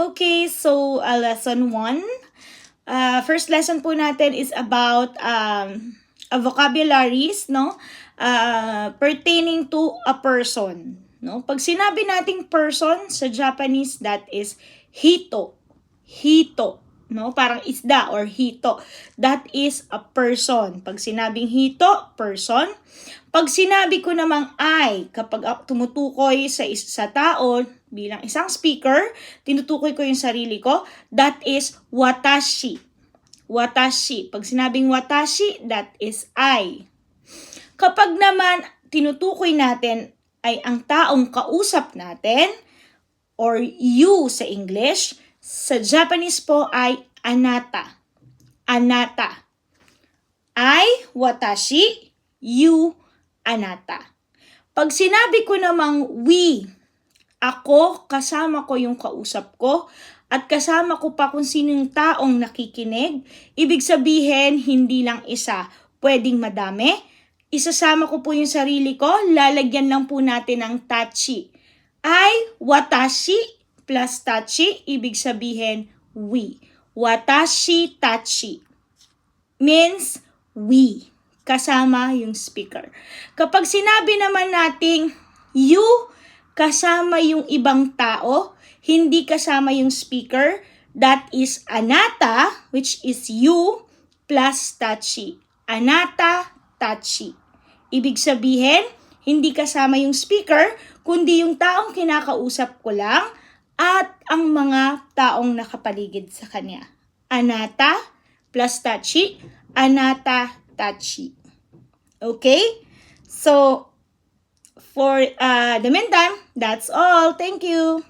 Okay, so lesson 1. First lesson po natin is about vocabularies, no? Pertaining to a person, no? Pag sinabi nating person sa Japanese, that is hito. Hito, no? Parang isda or hito. That is a person. Pag sinabing hito, person. Pag sinabi ko namang I, kapag tumutukoy sa tao bilang isang speaker, tinutukoy ko yung sarili ko, that is watashi. Watashi. Pag sinabing watashi, that is I. Kapag naman tinutukoy natin ay ang taong kausap natin, or you sa English, sa Japanese po ay anata. Anata. I, watashi, you, anata. Pag sinabi ko namang we, ako, kasama ko yung kausap ko, at kasama ko pa kung sino yung taong nakikinig, ibig sabihin, hindi lang isa, pwedeng madami. Isasama ko po yung sarili ko, lalagyan lang po natin ng tachi. I, watashi, plus tachi, ibig sabihin, we. Watashi, tachi. Means, we. Kasama yung speaker. Kapag sinabi naman nating you, kasama yung ibang tao, hindi kasama yung speaker, that is anata, which is you, plus tachi. Anata, tachi. Ibig sabihin, hindi kasama yung speaker, kundi yung taong kinakausap ko lang at ang mga taong nakapaligid sa kanya. Anata, plus tachi, anata, tachi. Okay? So, for the meantime, that's all. Thank you.